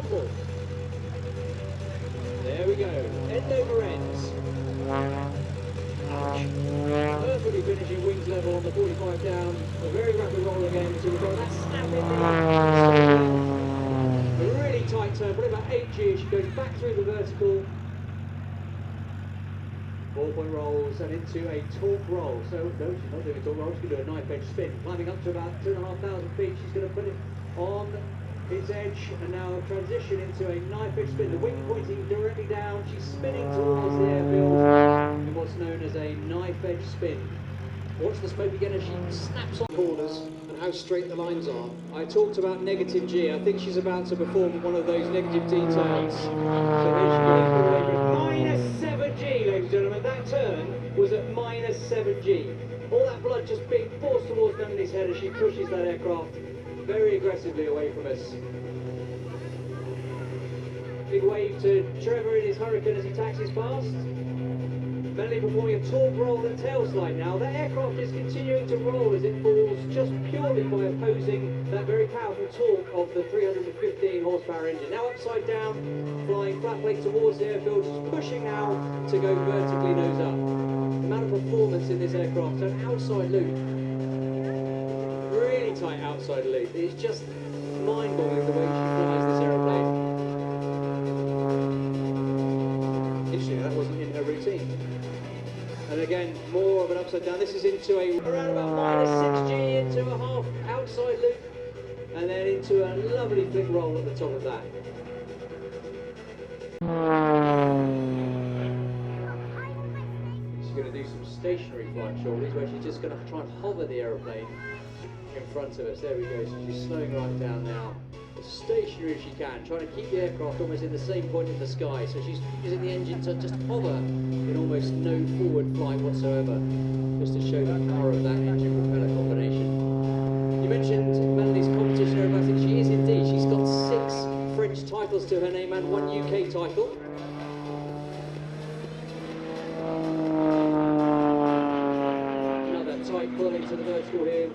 crumble. There we go, end over ends. Perfectly finishing wings level on the 45 down. A very rapid roll again until we've got that snap in the a really tight turn, probably about 8 G. She goes back through the vertical. 4-point rolls and into a torque roll. So no, she's not doing a torque roll, she's going to do a knife edge spin. Climbing up to about 2,500 feet, she's going to put it on its edge and now transition into a knife edge spin. The wing pointing directly down, she's spinning towards the airfield in what's known as a knife edge spin. Watch the smoke again as she snaps on corners and how straight the lines are. I talked about negative G. I think she's about to perform one of those negative D turns. So here she goes, minus 7 G, ladies and gentlemen. That turn was at minus 7 G. All that blood just being forced towards Melanie's head as she pushes that aircraft very aggressively away from us. Big wave to Trevor in his Hurricane as he taxis past. Melanie performing a torque roll and tail slide now. That aircraft is continuing to roll as it falls just purely by opposing that very powerful torque of the 315 horsepower engine. Now upside down, flying flat plate towards the airfield, just pushing now to go vertically nose up. The amount of performance in this aircraft, an outside loop. Really tight outside loop. It's just mind-boggling the way she flies this aeroplane. Interesting, that wasn't in her routine. And again, more of an upside down. This is into around about minus 6G, into a half outside loop, and then into a lovely flick roll at the top of that. She's going to do some stationary flight shortly, where she's just going to try and hover the aeroplane in front of us. There we go, so she's slowing right down now. As stationary as she can, trying to keep the aircraft almost in the same point in the sky. So she's using the engine to just hover in almost no forward flight whatsoever, just to show the power of that engine propeller combination. You mentioned Melanie's competition aerobatics. She is indeed. She's got 6 French titles to her name and 1 UK title. Another tight pull into the vertical here.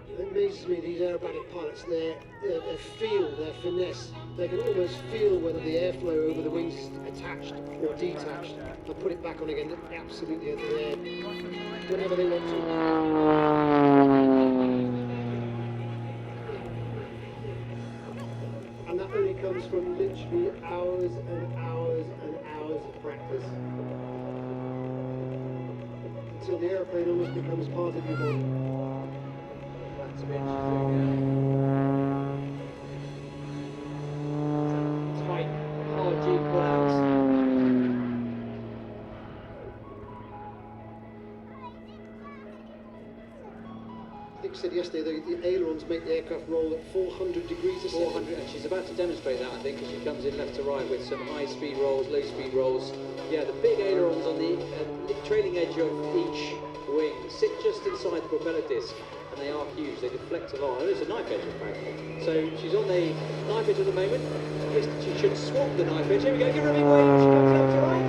It amazes me, these aerobatic pilots, their feel, their finesse. They can almost feel whether the airflow over the wings is attached or detached and put it back on again absolutely at the air whenever they want to. And that only comes from literally hours and hours and hours of practice. Until the airplane almost becomes part of your body. Tight, hard G pullouts. Nick said yesterday the ailerons make the aircraft roll at 400 degrees a second. 400, and she's about to demonstrate that, I think, as she comes in left to right with some high-speed rolls, low-speed rolls. Yeah, the big ailerons on the trailing edge of each wing sit just inside the propeller disc. And they are huge, they deflect along. Oh, there's a knife edge apparently. So she's on the knife edge at the moment. She should swap the knife edge. Here we go, give her a big wave. She comes up to right.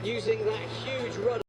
Using that huge rudder.